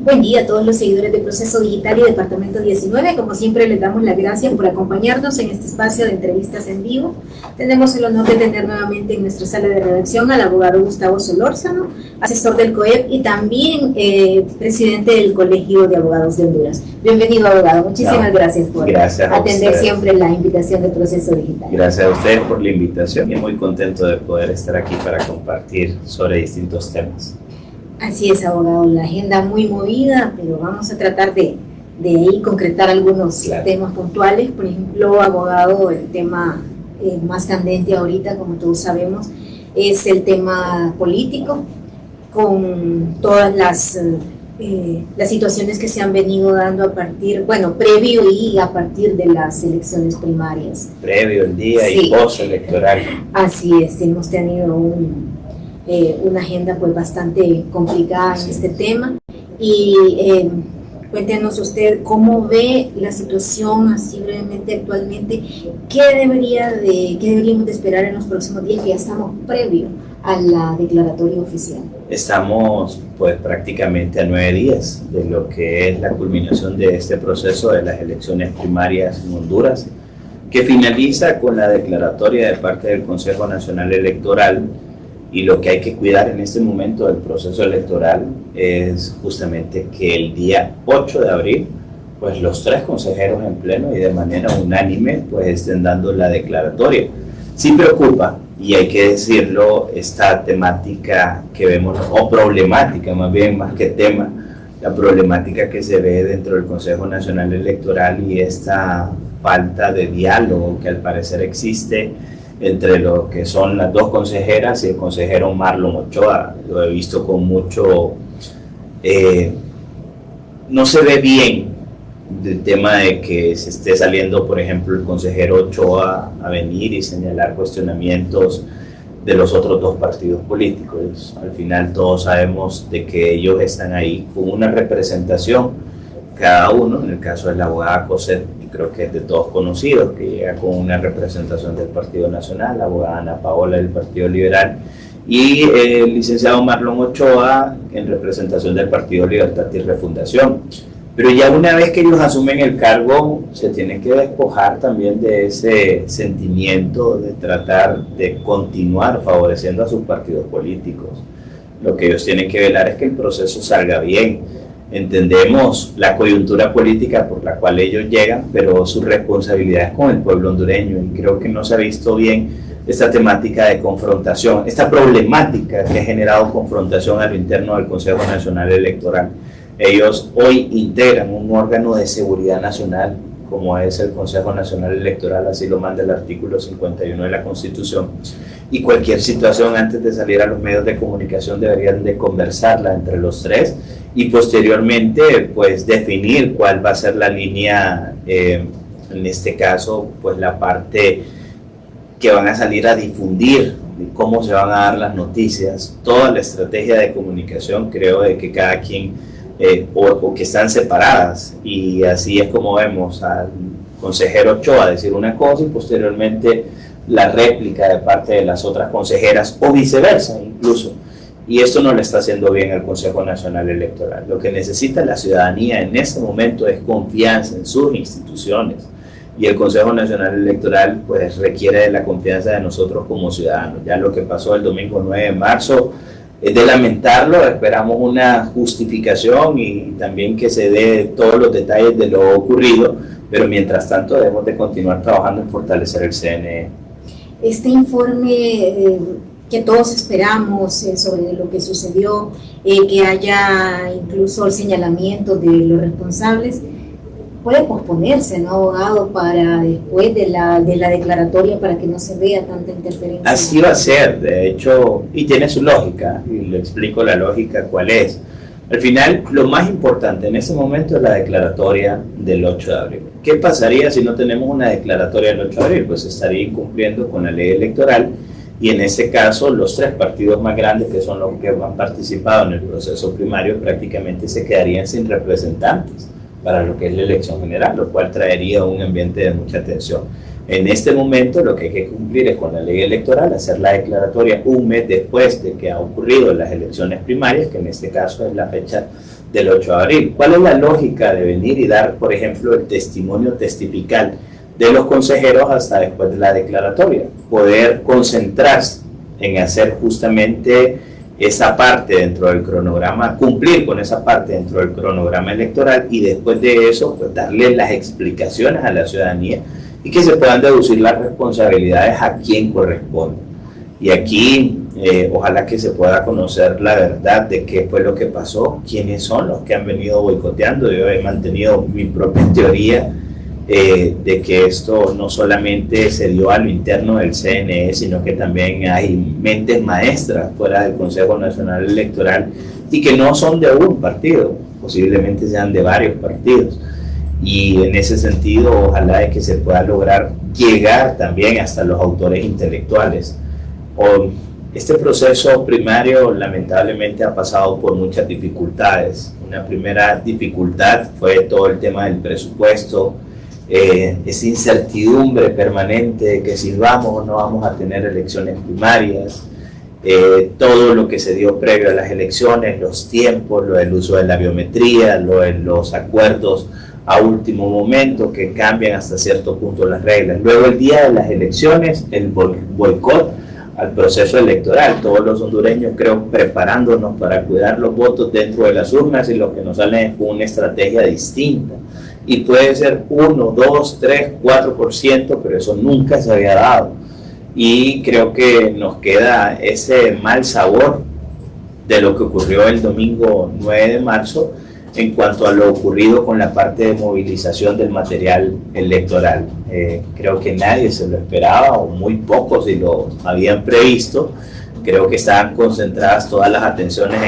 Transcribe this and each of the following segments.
Buen día a todos los seguidores de Proceso Digital y Departamento 19. Como siempre, les damos las gracias por acompañarnos en este espacio de entrevistas en vivo. Tenemos el honor de tener nuevamente en nuestra sala de redacción al abogado Gustavo Solórzano, asesor del COEP y también presidente del Colegio de Abogados de Honduras. Bienvenido, abogado. Muchísimas gracias por atender siempre la invitación de Proceso Digital. Gracias a ustedes por la invitación y muy contento de poder estar aquí para compartir sobre distintos temas. Así es, abogado, la agenda muy movida, pero vamos a tratar de ahí concretar algunos temas puntuales. Por ejemplo, abogado, el tema más candente ahorita, como todos sabemos, es el tema político, con todas las situaciones que se han venido dando a partir, previo y a partir de las elecciones primarias. Previo, el día y post electoral. Así es, hemos tenido una agenda pues bastante complicada en este tema y cuéntenos usted cómo ve la situación así brevemente actualmente, qué deberíamos de esperar en los próximos días, que ya estamos previo a la declaratoria oficial. Estamos pues prácticamente a 9 días de lo que es la culminación de este proceso de las elecciones primarias en Honduras, que finaliza con la declaratoria de parte del Consejo Nacional Electoral. Y lo que hay que cuidar en este momento del proceso electoral es justamente que el día 8 de abril, pues los 3 consejeros en pleno y de manera unánime, pues estén dando la declaratoria. Sí preocupa, y hay que decirlo, esta temática que vemos, o problemática más bien, más que tema, la problemática que se ve dentro del Consejo Nacional Electoral y esta falta de diálogo que al parecer existe entre lo que son las 2 consejeras y el consejero Marlon Ochoa. Lo he visto con mucho... no se ve bien el tema de que se esté saliendo, por ejemplo, el consejero Ochoa a venir y señalar cuestionamientos de los otros 2 partidos políticos. Al final todos sabemos de que ellos están ahí con una representación, cada uno. En el caso de la abogada Cosette, creo que es de todos conocidos, que llega con una representación del Partido Nacional, la abogada Ana Paola del Partido Liberal, y el licenciado Marlon Ochoa en representación del Partido Libertad y Refundación. Pero ya una vez que ellos asumen el cargo, se tienen que despojar también de ese sentimiento de tratar de continuar favoreciendo a sus partidos políticos. Lo que ellos tienen que velar es que el proceso salga bien. Entendemos la coyuntura política por la cual ellos llegan, pero su responsabilidad es con el pueblo hondureño, y creo que no se ha visto bien esta temática de confrontación, esta problemática que ha generado confrontación a lo interno del Consejo Nacional Electoral. Ellos hoy integran un órgano de seguridad nacional, como es el Consejo Nacional Electoral, así lo manda el artículo 51 de la Constitución, y cualquier situación antes de salir a los medios de comunicación deberían de conversarla entre los 3 y posteriormente pues definir cuál va a ser la línea, en este caso pues la parte que van a salir a difundir, cómo se van a dar las noticias, toda la estrategia de comunicación. Creo de que cada quien o que están separadas, y así es como vemos al consejero Ochoa decir una cosa y posteriormente la réplica de parte de las otras consejeras, o viceversa incluso. Y esto no le está haciendo bien al Consejo Nacional Electoral. Lo que necesita la ciudadanía en este momento es confianza en sus instituciones, y el Consejo Nacional Electoral pues requiere de la confianza de nosotros como ciudadanos. Ya lo que pasó el domingo 9 de marzo es de lamentarlo. Esperamos una justificación y también que se dé todos los detalles de lo ocurrido, pero mientras tanto debemos de continuar trabajando en fortalecer el CNE. Este informe que todos esperamos sobre lo que sucedió, que haya incluso el señalamiento de los responsables, puede posponerse, ¿no, abogado, para después de la declaratoria, para que no se vea tanta interferencia? Así va a ser, de hecho, y tiene su lógica, y le explico la lógica cuál es. Al final, lo más importante en este momento es la declaratoria del 8 de abril. ¿Qué pasaría si no tenemos una declaratoria del 8 de abril? Pues estaría incumpliendo con la ley electoral, y en este caso los 3 partidos más grandes, que son los que han participado en el proceso primario, prácticamente se quedarían sin representantes para lo que es la elección general, lo cual traería un ambiente de mucha tensión. En este momento lo que hay que cumplir es con la ley electoral, hacer la declaratoria un mes después de que ha ocurrido las elecciones primarias, que en este caso es la fecha del 8 de abril. ¿Cuál es la lógica de venir y dar, por ejemplo, el testimonio testifical de los consejeros hasta después de la declaratoria? Poder concentrarse en hacer justamente esa parte dentro del cronograma, cumplir con esa parte dentro del cronograma electoral, y después de eso pues darle las explicaciones a la ciudadanía y que se puedan deducir las responsabilidades a quien corresponde. Y aquí ojalá que se pueda conocer la verdad de qué fue lo que pasó, quiénes son los que han venido boicoteando. Yo he mantenido mi propia teoría de que esto no solamente se dio a lo interno del CNE, sino que también hay mentes maestras fuera del Consejo Nacional Electoral y que no son de un partido, posiblemente sean de varios partidos. Y en ese sentido, ojalá de que se pueda lograr llegar también hasta los autores intelectuales. Este proceso primario lamentablemente ha pasado por muchas dificultades. Una primera dificultad fue todo el tema del presupuesto, esa incertidumbre permanente de que si vamos o no vamos a tener elecciones primarias, todo lo que se dio previo a las elecciones, los tiempos, lo del uso de la biometría, lo de los acuerdos a último momento que cambian hasta cierto punto las reglas. Luego el día de las elecciones, el boicot al proceso electoral, todos los hondureños creo preparándonos para cuidar los votos dentro de las urnas, y lo que nos sale es con una estrategia distinta. Y puede ser 1, 2, 3, 4%, pero eso nunca se había dado. Y creo que nos queda ese mal sabor de lo que ocurrió el domingo 9 de marzo en cuanto a lo ocurrido con la parte de movilización del material electoral. Creo que nadie se lo esperaba, o muy pocos si lo habían previsto. Creo que estaban concentradas todas las atenciones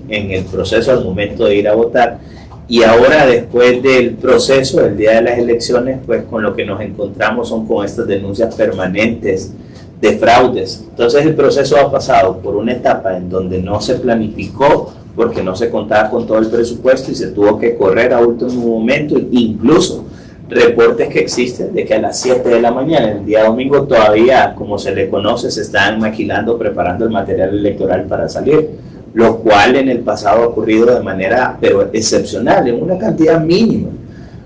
en el proceso al momento de ir a votar. Y ahora, después del proceso, el día de las elecciones, pues con lo que nos encontramos son con estas denuncias permanentes de fraudes. Entonces el proceso ha pasado por una etapa en donde no se planificó porque no se contaba con todo el presupuesto y se tuvo que correr a último momento. Incluso reportes que existen de que a las 7 de la mañana, el día domingo, todavía, como se le conoce, se están maquilando, preparando el material electoral para salir, lo cual en el pasado ha ocurrido de manera pero excepcional, en una cantidad mínima,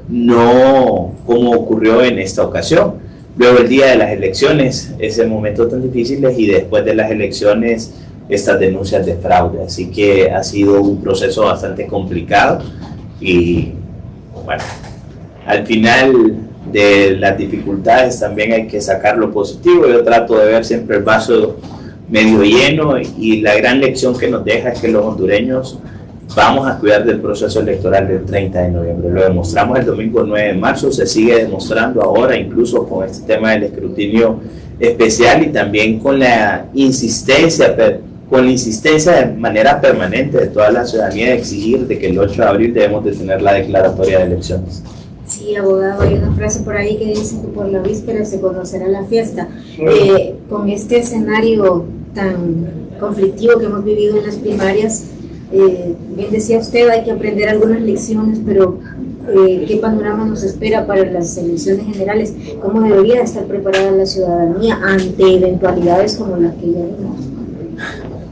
no como ocurrió en esta ocasión. Luego el día de las elecciones, ese momento tan difícil, y después de las elecciones estas denuncias de fraude. Así que ha sido un proceso bastante complicado y bueno, al final de las dificultades también hay que sacar lo positivo. Yo trato de ver siempre el vaso medio lleno, y la gran lección que nos deja es que los hondureños vamos a cuidar del proceso electoral del 30 de noviembre. Lo demostramos el domingo 9 de marzo, se sigue demostrando ahora, incluso con este tema del escrutinio especial, y también con la insistencia de manera permanente de toda la ciudadanía de exigir de que el 8 de abril debemos de tener la declaratoria de elecciones. Sí, abogado, hay una frase por ahí que dice que por la víspera se conocerá la fiesta. Con este escenario tan conflictivo que hemos vivido en las primarias, bien decía usted, hay que aprender algunas lecciones, pero ¿qué panorama nos espera para las elecciones generales? ¿Cómo debería estar preparada la ciudadanía ante eventualidades como las que ya vimos?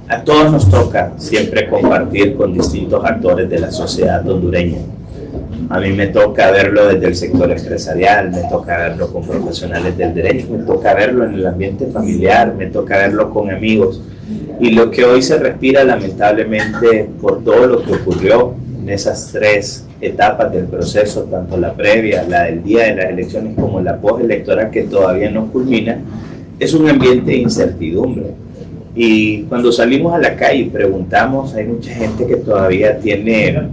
A todos nos toca siempre compartir con distintos actores de la sociedad hondureña. A mí me toca verlo desde el sector empresarial, me toca verlo con profesionales del derecho, me toca verlo en el ambiente familiar, me toca verlo con amigos. Y lo que hoy se respira, lamentablemente, por todo lo que ocurrió en esas 3 etapas del proceso, tanto la previa, la del día de las elecciones, como la postelectoral que todavía no culmina, es un ambiente de incertidumbre. Y cuando salimos a la calle y preguntamos, hay mucha gente que todavía tiene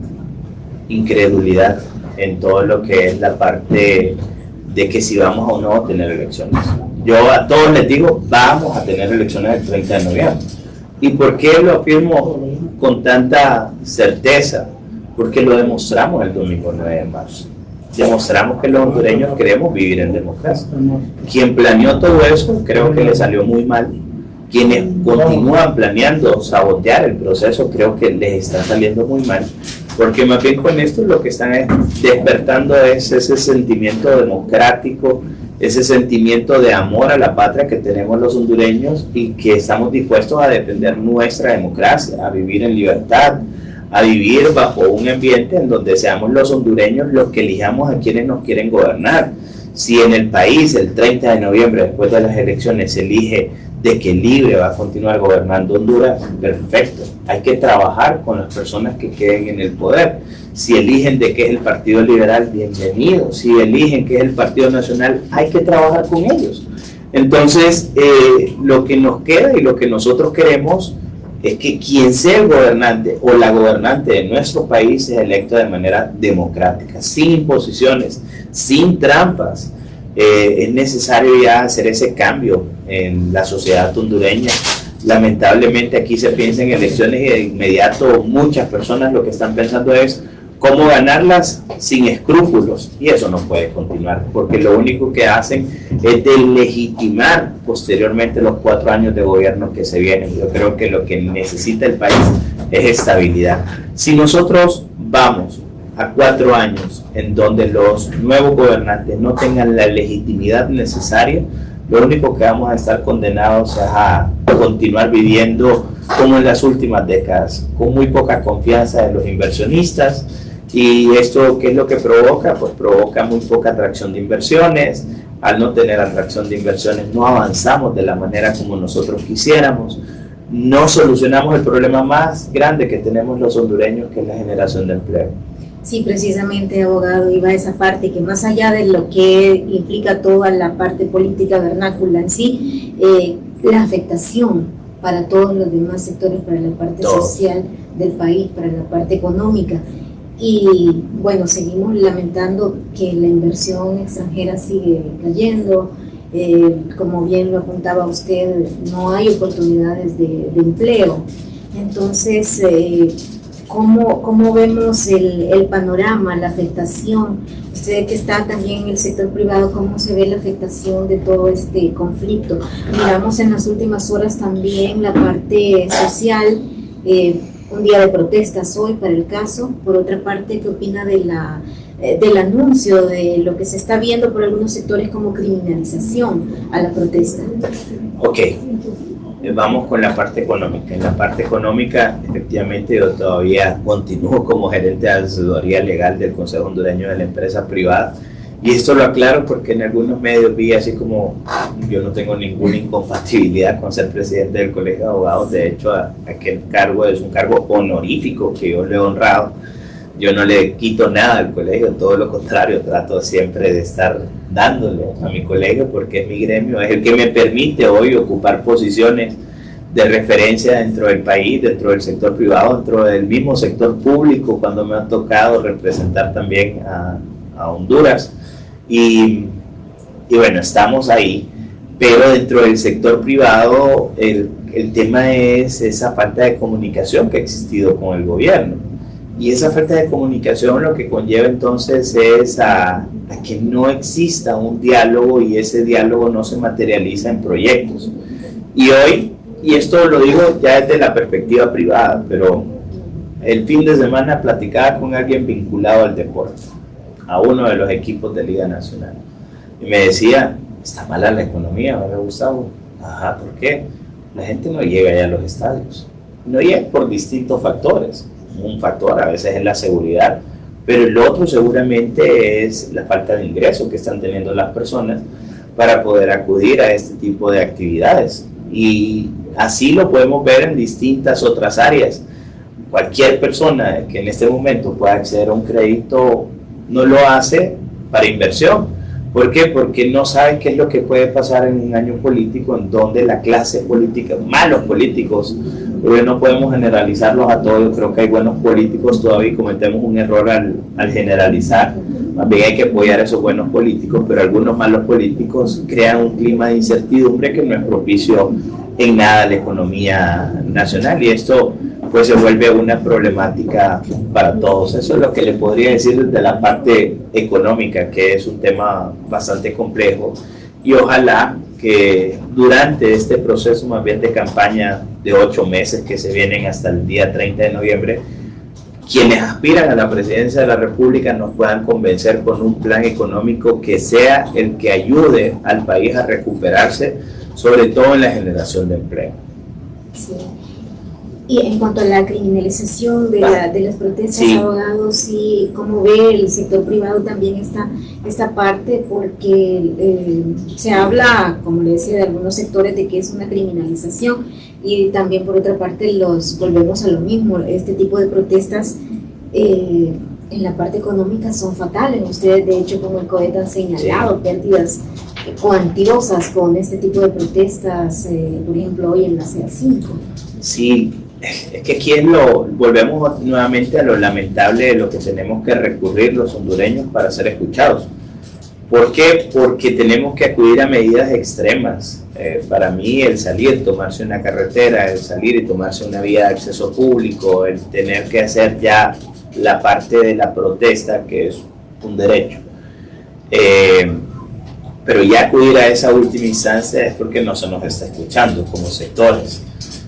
incredulidad en todo lo que es la parte de que si vamos o no a tener elecciones. Yo a todos les digo, vamos a tener elecciones el 30 de noviembre. ¿Y por qué lo afirmo con tanta certeza? Porque lo demostramos el domingo 9 de marzo. Demostramos que los hondureños queremos vivir en democracia. Quien planeó todo eso, creo que le salió muy mal. Quienes continúan planeando sabotear el proceso, creo que les está saliendo muy mal, porque más bien con esto lo que están despertando es ese sentimiento democrático, ese sentimiento de amor a la patria que tenemos los hondureños, y que estamos dispuestos a defender nuestra democracia, a vivir en libertad, a vivir bajo un ambiente en donde seamos los hondureños los que elijamos a quienes nos quieren gobernar. Si en el país el 30 de noviembre, después de las elecciones, se elige de que Libre va a continuar gobernando Honduras, perfecto. Hay que trabajar con las personas que queden en el poder. Si eligen de que es el Partido Liberal, bienvenido. Si eligen que es el Partido Nacional, hay que trabajar con ellos. Entonces, lo que nos queda y lo que nosotros queremos es que quien sea el gobernante o la gobernante de nuestro país sea electo de manera democrática, sin imposiciones, sin trampas. Es necesario ya hacer ese cambio en la sociedad hondureña. Lamentablemente aquí se piensa en elecciones y de inmediato muchas personas lo que están pensando es cómo ganarlas sin escrúpulos, y eso no puede continuar, porque lo único que hacen es delegitimar posteriormente los 4 años de gobierno que se vienen. Yo creo que lo que necesita el país es estabilidad. Si nosotros vamos a 4 años en donde los nuevos gobernantes no tengan la legitimidad necesaria, lo único que vamos a estar condenados es a continuar viviendo como en las últimas décadas, con muy poca confianza de los inversionistas. ¿Y esto qué es lo que provoca? Pues provoca muy poca atracción de inversiones. Al no tener atracción de inversiones no avanzamos de la manera como nosotros quisiéramos. No solucionamos el problema más grande que tenemos los hondureños, que es la generación de empleo. Sí, precisamente, abogado, iba a esa parte que más allá de lo que implica toda la parte política vernácula en sí, la afectación para todos los demás sectores, para la parte social del país, para la parte económica. Y bueno, seguimos lamentando que la inversión extranjera sigue cayendo. Como bien lo apuntaba usted, no hay oportunidades de empleo. Entonces, ¿cómo vemos el panorama, la afectación? Usted que está también en el sector privado, ¿cómo se ve la afectación de todo este conflicto? Miramos en las últimas horas también la parte social, un día de protestas hoy para el caso. Por otra parte, ¿qué opina del anuncio de lo que se está viendo por algunos sectores como criminalización a la protesta? Ok, vamos con la parte económica. En la parte económica, efectivamente, yo todavía continúo como gerente de asesoría legal del Consejo Hondureño de la Empresa Privada. Y esto lo aclaro porque en algunos medios vi así como yo no tengo ninguna incompatibilidad con ser presidente del Colegio de Abogados. De hecho, aquel cargo es un cargo honorífico que yo le he honrado. Yo no le quito nada al colegio, todo lo contrario, trato siempre de estar dándole a mi colegio porque es mi gremio, es el que me permite hoy ocupar posiciones de referencia dentro del país, dentro del sector privado, dentro del mismo sector público, cuando me ha tocado representar también a Honduras. Y bueno, estamos ahí, pero dentro del sector privado el tema es esa falta de comunicación que ha existido con el gobierno. Y esa falta de comunicación lo que conlleva entonces es a que no exista un diálogo y ese diálogo no se materializa en proyectos. Y hoy, y esto lo digo ya desde la perspectiva privada, pero el fin de semana platicaba con alguien vinculado al deporte, a uno de los equipos de Liga Nacional. Y me decía, está mala la economía, ¿verdad, Gustavo? Ajá, ¿por qué? La gente no llega ya a los estadios. No llega por distintos factores. Un factor a veces es la seguridad, pero el otro seguramente es la falta de ingresos que están teniendo las personas para poder acudir a este tipo de actividades. Y así lo podemos ver en distintas otras áreas. Cualquier persona que en este momento pueda acceder a un crédito no lo hace para inversión. ¿Por qué? Porque no sabe qué es lo que puede pasar en un año político en donde la clase política, malos políticos, porque no podemos generalizarlos a todos. Yo creo que hay buenos políticos todavía y cometemos un error al generalizar. Más bien hay que apoyar a esos buenos políticos, pero algunos malos políticos crean un clima de incertidumbre que no es propicio en nada a la economía nacional, y esto pues se vuelve una problemática para todos. Eso es lo que le podría decir desde la parte económica, que es un tema bastante complejo, y ojalá que durante este proceso más bien de campaña de 8 meses que se vienen hasta el día 30 de noviembre, quienes aspiran a la presidencia de la República nos puedan convencer con un plan económico que sea el que ayude al país a recuperarse, sobre todo en la generación de empleo. Sí. Y en cuanto a la criminalización de las protestas, sí, abogados, sí, ¿cómo ve el sector privado también esta parte? Porque se habla, como le decía, de algunos sectores de que es una criminalización, y también por otra parte volvemos a lo mismo, este tipo de protestas en la parte económica son fatales. Ustedes, de hecho, como el COET han señalado pérdidas cuantiosas con este tipo de protestas, por ejemplo, hoy en la CA5. Sí, es que aquí volvemos nuevamente a lo lamentable de lo que tenemos que recurrir los hondureños para ser escuchados. ¿Por qué? Porque tenemos que acudir a medidas extremas. Para mí, el salir, tomarse una carretera, el salir y tomarse una vía de acceso público, el tener que hacer ya la parte de la protesta, que es un derecho. Pero ya acudir a esa última instancia es porque no se nos está escuchando como sectores.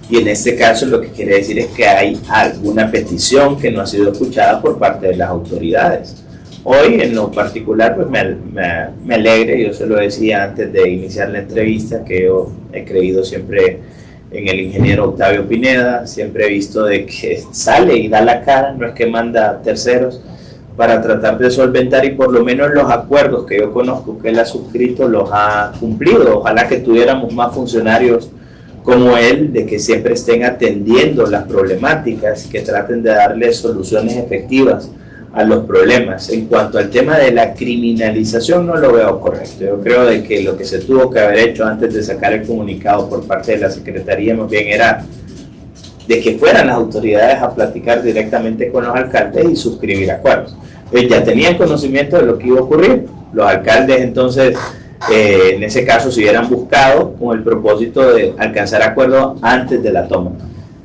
Y en este caso lo que quiere decir es que hay alguna petición que no ha sido escuchada por parte de las autoridades. Hoy, en lo particular, pues me alegra, yo se lo decía antes de iniciar la entrevista, que yo he creído siempre en el ingeniero Octavio Pineda, siempre he visto de que sale y da la cara, no es que manda a terceros, para tratar de solventar, y por lo menos los acuerdos que yo conozco que él ha suscrito los ha cumplido. Ojalá que tuviéramos más funcionarios como él, de que siempre estén atendiendo las problemáticas y que traten de darle soluciones efectivas a los problemas. En cuanto al tema de la criminalización, no lo veo correcto. Yo creo de que lo que se tuvo que haber hecho antes de sacar el comunicado por parte de la Secretaría más bien era de que fueran las autoridades a platicar directamente con los alcaldes y suscribir acuerdos. Ya tenían conocimiento de lo que iba a ocurrir. Los alcaldes entonces, en ese caso, se hubieran buscado con el propósito de alcanzar acuerdos antes de la toma.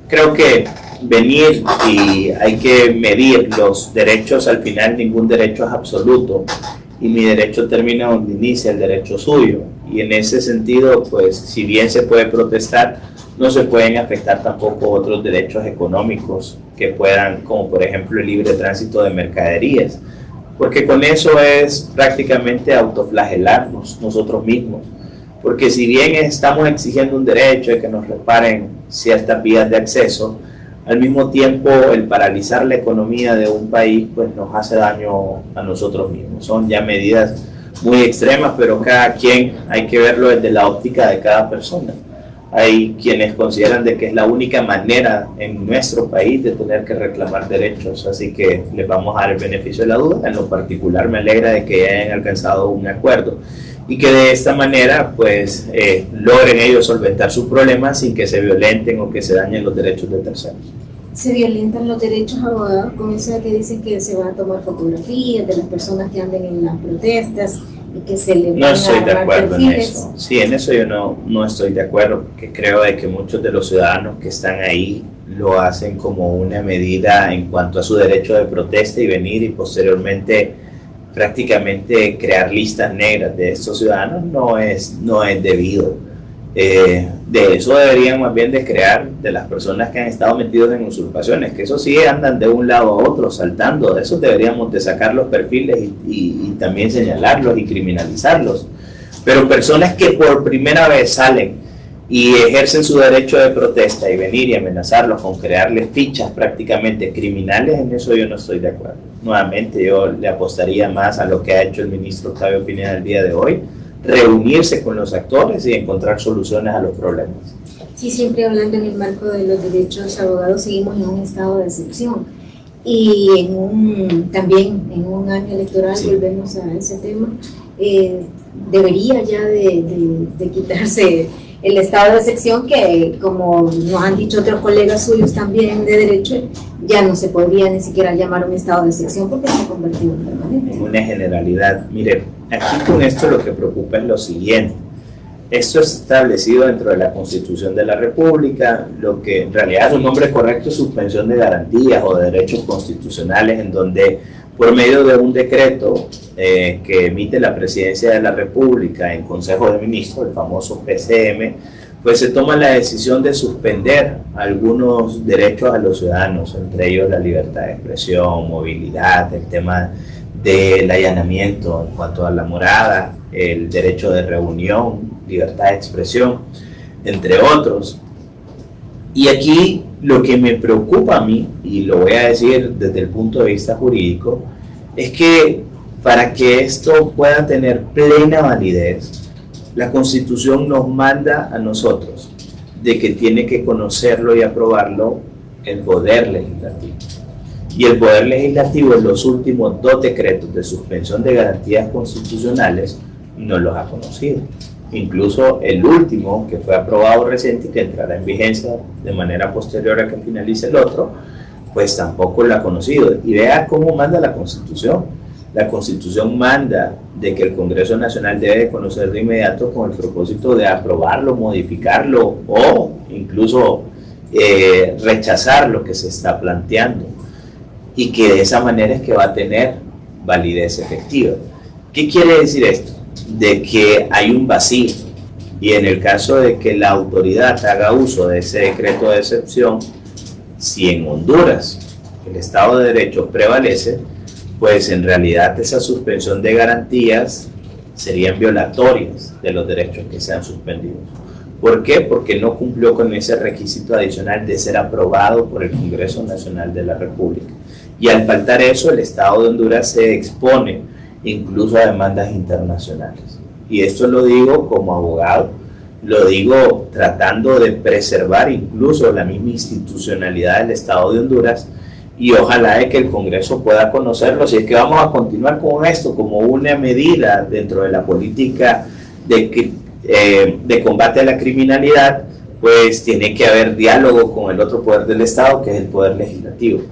Creo que venir y hay que medir los derechos. Al final ningún derecho es absoluto y mi derecho termina donde inicia el derecho suyo, y en ese sentido, pues si bien se puede protestar, no se pueden afectar tampoco otros derechos económicos que puedan, como por ejemplo el libre tránsito de mercaderías, porque con eso es prácticamente autoflagelarnos nosotros mismos, porque si bien estamos exigiendo un derecho de que nos reparen ciertas vías de acceso, al mismo tiempo el paralizar la economía de un país pues nos hace daño a nosotros mismos. Son ya medidas muy extremas, pero cada quien hay que verlo desde la óptica de cada persona. Hay quienes consideran de que es la única manera en nuestro país de tener que reclamar derechos, así que les vamos a dar el beneficio de la duda. En lo particular me alegra de que hayan alcanzado un acuerdo y que de esta manera pues logren ellos solventar sus problemas sin que se violenten o que se dañen los derechos de terceros. ¿Se violentan los derechos, abogados, con eso que dicen que se van a tomar fotografías de las personas que anden en las protestas y que se le van No estoy de a acuerdo perfiles? en eso. Sí, en eso yo no estoy de acuerdo, porque creo de que muchos de los ciudadanos que están ahí lo hacen como una medida en cuanto a su derecho de protesta y venir y posteriormente prácticamente crear listas negras de estos ciudadanos no es debido. De eso deberían más bien de crear de las personas que han estado metidos en usurpaciones, que eso sí andan de un lado a otro saltando. De eso deberíamos de sacar los perfiles y también señalarlos y criminalizarlos. Pero personas que por primera vez salen y ejercen su derecho de protesta y venir y amenazarlos con crearles fichas prácticamente criminales, en eso yo no estoy de acuerdo. Nuevamente yo le apostaría más a lo que ha hecho el ministro Octavio Pineda el día de hoy, reunirse con los actores y encontrar soluciones a los problemas. Sí, siempre hablando en el marco de los derechos, abogados, seguimos en un estado de excepción y también en un año electoral, sí. Volvemos a ese tema, debería ya de quitarse el estado de excepción, que como nos han dicho otros colegas suyos también de derecho, ya no se podría ni siquiera llamar un estado de excepción porque se ha convertido en permanente. En una generalidad. Mire, aquí con esto lo que preocupa es lo siguiente. Esto es establecido dentro de la Constitución de la República, lo que en realidad su nombre correcto es suspensión de garantías o de derechos constitucionales, en donde por medio de un decreto que emite la Presidencia de la República en Consejo de Ministros, el famoso PCM, pues se toma la decisión de suspender algunos derechos a los ciudadanos, entre ellos la libertad de expresión, movilidad, el tema del allanamiento en cuanto a la morada, el derecho de reunión, libertad de expresión, entre otros. Y aquí lo que me preocupa a mí, y lo voy a decir desde el punto de vista jurídico, es que para que esto pueda tener plena validez, la Constitución nos manda a nosotros de que tiene que conocerlo y aprobarlo el Poder Legislativo. Y el Poder Legislativo en los últimos 2 decretos de suspensión de garantías constitucionales no los ha conocido. Incluso el último, que fue aprobado reciente y que entrará en vigencia de manera posterior a que finalice el otro, pues tampoco lo ha conocido. Y vea cómo manda la Constitución. La Constitución manda de que el Congreso Nacional debe de conocer de inmediato con el propósito de aprobarlo, modificarlo o incluso rechazar lo que se está planteando, y que de esa manera es que va a tener validez efectiva. ¿Qué quiere decir esto? De que hay un vacío, y en el caso de que la autoridad haga uso de ese decreto de excepción, si en Honduras el Estado de Derecho prevalece, pues en realidad esa suspensión de garantías serían violatorias de los derechos que sean suspendidos. ¿Por qué? Porque no cumplió con ese requisito adicional de ser aprobado por el Congreso Nacional de la República. Y al faltar eso, el Estado de Honduras se expone incluso a demandas internacionales. Y esto lo digo como abogado, lo digo tratando de preservar incluso la misma institucionalidad del Estado de Honduras, y ojalá de que el Congreso pueda conocerlo. Si es que vamos a continuar con esto como una medida dentro de la política de combate a la criminalidad, pues tiene que haber diálogo con el otro poder del Estado, que es el Poder Legislativo.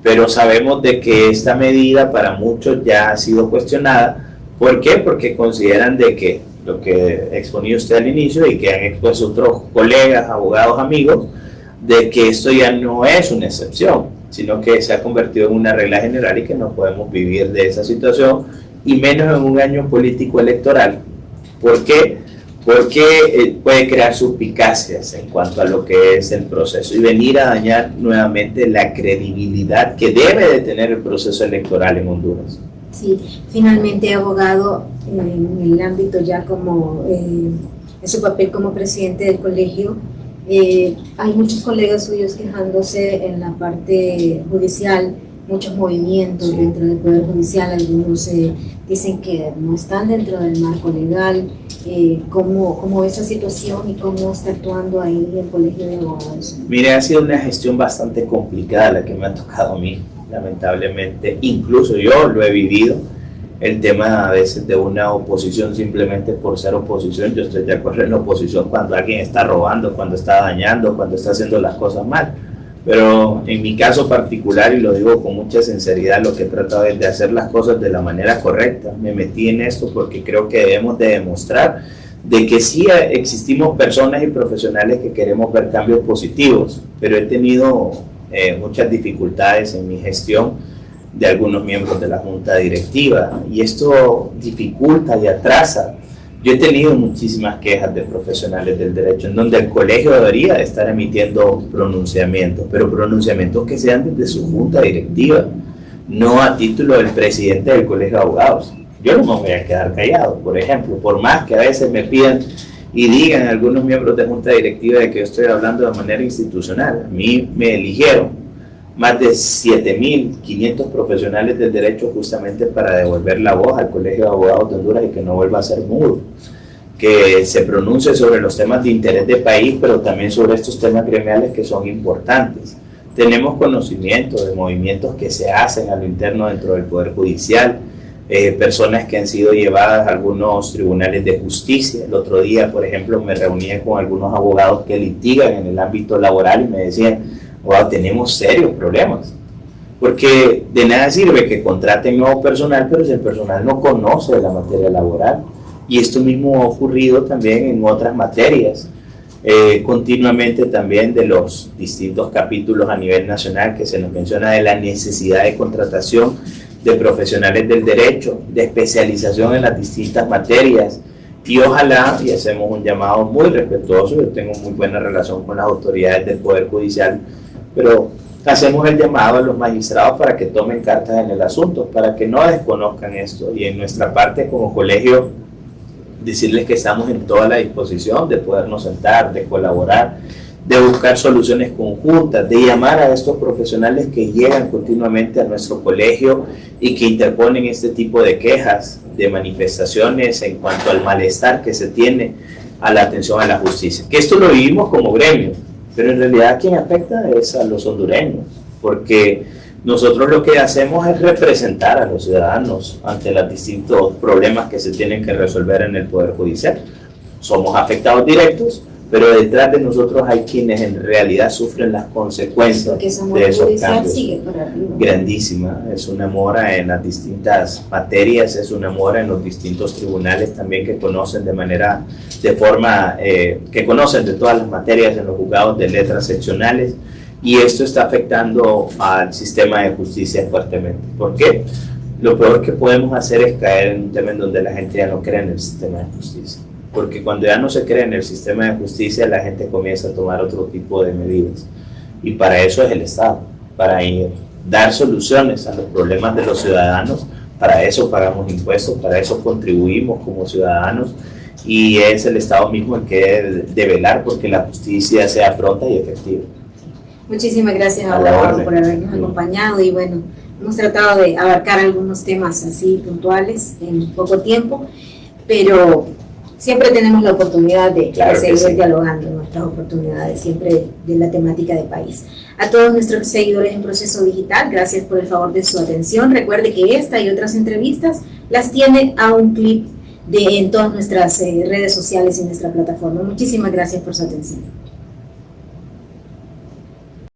Pero sabemos de que esta medida para muchos ya ha sido cuestionada. ¿Por qué? Porque consideran de que lo que exponía usted al inicio y que han expuesto otros colegas, abogados, amigos, de que esto ya no es una excepción, sino que se ha convertido en una regla general y que no podemos vivir de esa situación, y menos en un año político electoral. ¿Por qué? Porque puede crear suspicacias en cuanto a lo que es el proceso y venir a dañar nuevamente la credibilidad que debe de tener el proceso electoral en Honduras. Sí, finalmente, abogado, en el ámbito ya como en su papel como presidente del colegio, hay muchos colegas suyos quejándose en la parte judicial, muchos movimientos dentro del Poder Judicial. Algunos dicen que no están dentro del marco legal. ¿Cómo esa situación y cómo está actuando ahí el Colegio de Abogados? Mire, ha sido una gestión bastante complicada la que me ha tocado a mí, lamentablemente. Incluso yo lo he vivido, el tema a veces de una oposición simplemente por ser oposición. Yo estoy de acuerdo en la oposición cuando alguien está robando, cuando está dañando, cuando está haciendo las cosas mal. Pero en mi caso particular, y lo digo con mucha sinceridad, lo que he tratado es de hacer las cosas de la manera correcta. Me metí en esto porque creo que debemos de demostrar de que sí existimos personas y profesionales que queremos ver cambios positivos, pero he tenido muchas dificultades en mi gestión de algunos miembros de la junta directiva, y esto dificulta y atrasa. Yo he tenido muchísimas quejas de profesionales del derecho en donde el colegio debería estar emitiendo pronunciamientos, pero pronunciamientos que sean desde su junta directiva, no a título del presidente del colegio de abogados. Yo no me voy a quedar callado, por ejemplo, por más que a veces me pidan y digan algunos miembros de junta directiva de que yo estoy hablando de manera institucional. A mí me eligieron más de 7.500 profesionales del derecho justamente para devolver la voz al Colegio de Abogados de Honduras y que no vuelva a ser mudo, que se pronuncie sobre los temas de interés del país, pero también sobre estos temas gremiales que son importantes. Tenemos conocimiento de movimientos que se hacen a lo interno dentro del Poder Judicial, personas que han sido llevadas a algunos tribunales de justicia. El otro día, por ejemplo, me reuní con algunos abogados que litigan en el ámbito laboral y me decían: wow, tenemos serios problemas, porque de nada sirve que contraten nuevo personal, pero si el personal no conoce de la materia laboral. Y esto mismo ha ocurrido también en otras materias, continuamente también de los distintos capítulos a nivel nacional que se nos menciona de la necesidad de contratación de profesionales del derecho, de especialización en las distintas materias. Y ojalá, y hacemos un llamado muy respetuoso, yo tengo muy buena relación con las autoridades del Poder Judicial, pero hacemos el llamado a los magistrados para que tomen cartas en el asunto, para que no desconozcan esto, y en nuestra parte como colegio decirles que estamos en toda la disposición de podernos sentar, de colaborar, de buscar soluciones conjuntas, de llamar a estos profesionales que llegan continuamente a nuestro colegio y que interponen este tipo de quejas, de manifestaciones en cuanto al malestar que se tiene a la atención a la justicia. Que esto lo vivimos como gremio, pero en realidad quien afecta es a los hondureños, porque nosotros lo que hacemos es representar a los ciudadanos ante los distintos problemas que se tienen que resolver en el Poder Judicial. Somos afectados directos, pero detrás de nosotros hay quienes en realidad sufren las consecuencias de esos cambios. Grandísima, es una mora en las distintas materias, es una mora en los distintos tribunales también que conocen que conocen de todas las materias en los juzgados de letras seccionales, y esto está afectando al sistema de justicia fuertemente. ¿Por qué? Lo peor que podemos hacer es caer en un tema en donde la gente ya no cree en el sistema de justicia. Porque cuando ya no se cree en el sistema de justicia, la gente comienza a tomar otro tipo de medidas. Y para eso es el Estado, para dar soluciones a los problemas de los ciudadanos. Para eso pagamos impuestos, para eso contribuimos como ciudadanos, y es el Estado mismo el que debe de velar porque la justicia sea pronta y efectiva. Muchísimas gracias, abogado, por habernos acompañado, y bueno, hemos tratado de abarcar algunos temas así puntuales en poco tiempo, pero siempre tenemos la oportunidad de seguir dialogando nuestras oportunidades, siempre de la temática de país. A todos nuestros seguidores en Proceso Digital, gracias por el favor de su atención. Recuerde que esta y otras entrevistas las tiene a un clic en todas nuestras redes sociales y nuestra plataforma. Muchísimas gracias por su atención.